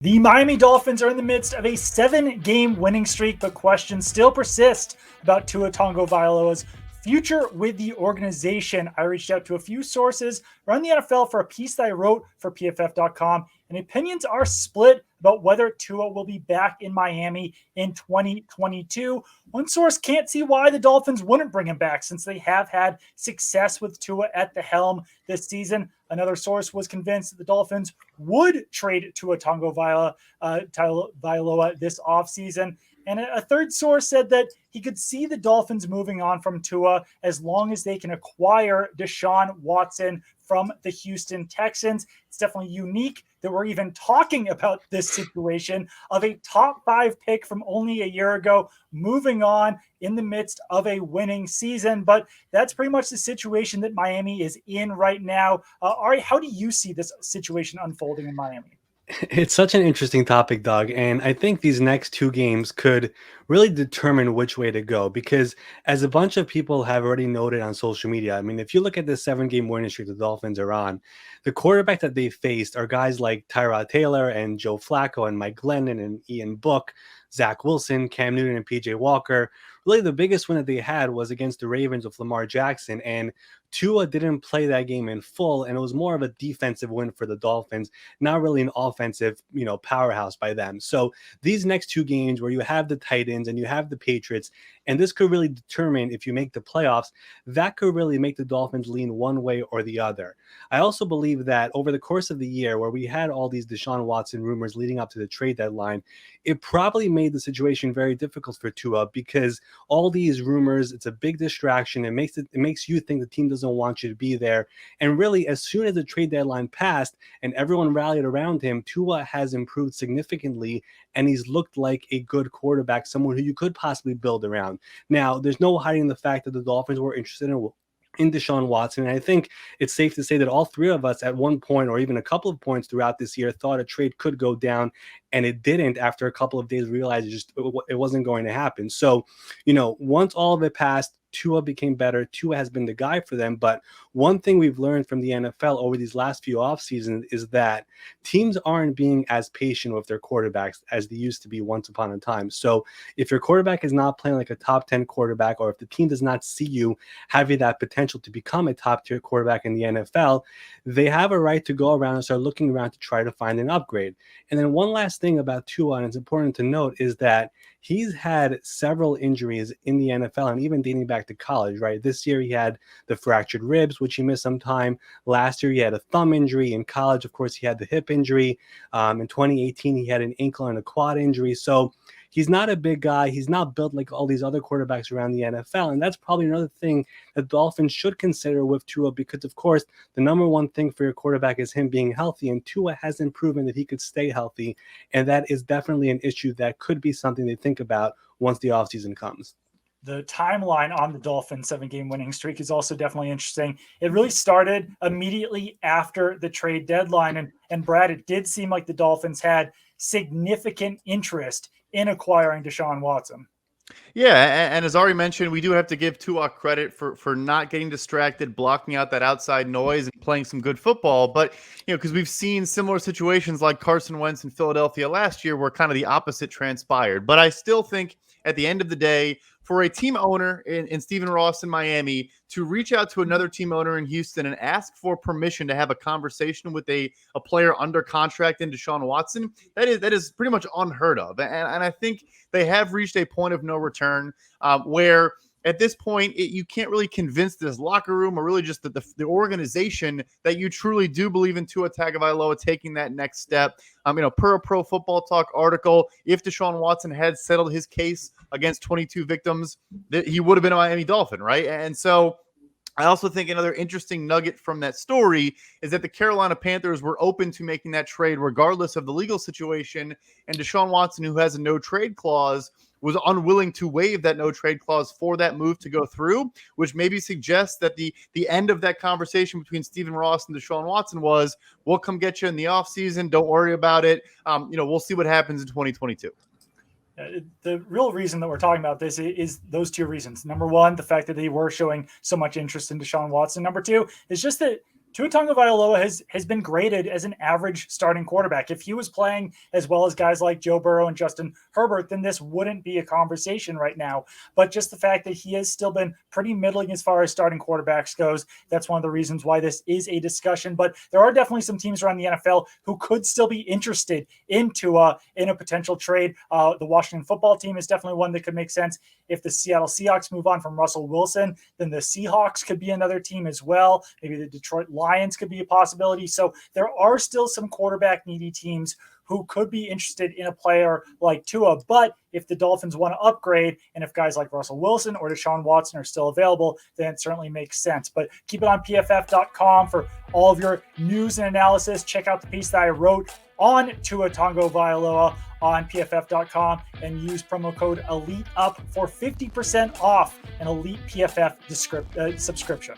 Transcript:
The Miami Dolphins are in the midst of a 7-game winning streak, but questions still persist about Tua Tagovailoa's future with the organization. I reached out to a few sources around the NFL for a piece that I wrote for PFF.com, and opinions are split about whether Tua will be back in Miami in 2022. One source can't see why the Dolphins wouldn't bring him back since they have had success with Tua at the helm this season. Another source was convinced that the Dolphins would trade Tua Tagovailoa this offseason. And a third source said that he could see the Dolphins moving on from Tua as long as they can acquire Deshaun Watson from the Houston Texans. It's definitely unique that we're even talking about this situation of a top 5 pick from only a year ago moving on in the midst of a winning season. But that's pretty much the situation that Miami is in right now. Ari, how do you see this situation unfolding in Miami? It's such an interesting topic, Doug, and I think these next two games could really determine which way to go because, as a bunch of people have already noted on social media, I mean, if you look at the 7-game winning streak the Dolphins are on, the quarterback that they faced are guys like Tyrod Taylor and Joe Flacco and Mike Glennon and Ian Book, Zach Wilson, Cam Newton, and PJ Walker. Really, the biggest win that they had was against the Ravens with Lamar Jackson, and Tua didn't play that game in full, and it was more of a defensive win for the Dolphins, not really an offensive, powerhouse by them. So these next two games where you have the Titans and you have the Patriots, and this could really determine if you make the playoffs, that could really make the Dolphins lean one way or the other. I also believe that over the course of the year where we had all these Deshaun Watson rumors leading up to the trade deadline, it probably made the situation very difficult for Tua because all these rumors, it's a big distraction. It makes you think the team doesn't want you to be there. And really, as soon as the trade deadline passed and everyone rallied around him, Tua has improved significantly, and he's looked like a good quarterback, someone who you could possibly build around. Now, there's no hiding the fact that the Dolphins were interested in Deshaun Watson. And I think it's safe to say that all three of us at one point or even a couple of points throughout this year thought a trade could go down, and it didn't. After a couple of days, realized it wasn't going to happen. So, once all of it passed, Tua became better. Tua has been the guy for them. But one thing we've learned from the NFL over these last few off seasons is that teams aren't being as patient with their quarterbacks as they used to be once upon a time. So if your quarterback is not playing like a top 10 quarterback, or if the team does not see you having that potential to become a top tier quarterback in the NFL, they have a right to go around and start looking around to try to find an upgrade. And then one last thing about Tua, and it's important to note, is that he's had several injuries in the NFL and even dating back to college, right? This year he had the fractured ribs, which he missed some time. Last year he had a thumb injury. In college, of course, he had the hip injury. In 2018, he had an ankle and a quad injury. So he's not a big guy. He's not built like all these other quarterbacks around the NFL. And that's probably another thing that Dolphins should consider with Tua because, of course, the number one thing for your quarterback is him being healthy. And Tua hasn't proven that he could stay healthy. And that is definitely an issue that could be something they think about once the offseason comes. The timeline on the Dolphins 7-game winning streak is also definitely interesting. It really started immediately after the trade deadline. And Brad, it did seem like the Dolphins had significant interest in acquiring Deshaun Watson. Yeah, and as Ari mentioned, we do have to give Tua credit for not getting distracted, blocking out that outside noise, and playing some good football. But, because we've seen similar situations like Carson Wentz in Philadelphia last year where kind of the opposite transpired. But I still think at the end of the day, for a team owner in Stephen Ross in Miami to reach out to another team owner in Houston and ask for permission to have a conversation with a player under contract in Deshaun Watson, that is pretty much unheard of. And I think they have reached a point of no return where at this point, you can't really convince this locker room or really just the organization that you truly do believe in Tua Tagovailoa taking that next step. Per a Pro Football Talk article, if Deshaun Watson had settled his case against 22 victims, he would have been a Miami Dolphin, right? And so I also think another interesting nugget from that story is that the Carolina Panthers were open to making that trade regardless of the legal situation, and Deshaun Watson, who has a no-trade clause, was unwilling to waive that no-trade clause for that move to go through, which maybe suggests that the end of that conversation between Stephen Ross and Deshaun Watson was, we'll come get you in the offseason. Don't worry about it. We'll see what happens in 2022. The real reason that we're talking about this is those two reasons. Number one, the fact that they were showing so much interest in Deshaun Watson. Number two is just that Tua Tagovailoa has been graded as an average starting quarterback. If he was playing as well as guys like Joe Burrow and Justin Herbert, then this wouldn't be a conversation right now. But just the fact that he has still been pretty middling as far as starting quarterbacks goes, that's one of the reasons why this is a discussion. But there are definitely some teams around the NFL who could still be interested in Tua in a potential trade. The Washington football team is definitely one that could make sense. If the Seattle Seahawks move on from Russell Wilson, then the Seahawks could be another team as well. Maybe the Detroit Lions could be a possibility. So there are still some quarterback needy teams who could be interested in a player like Tua. But if the Dolphins want to upgrade, and if guys like Russell Wilson or Deshaun Watson are still available, then it certainly makes sense. But keep it on PFF.com for all of your news and analysis. Check out the piece that I wrote on Tua Tagovailoa on PFF.com and use promo code ELITEUP for 50% off an Elite PFF subscription.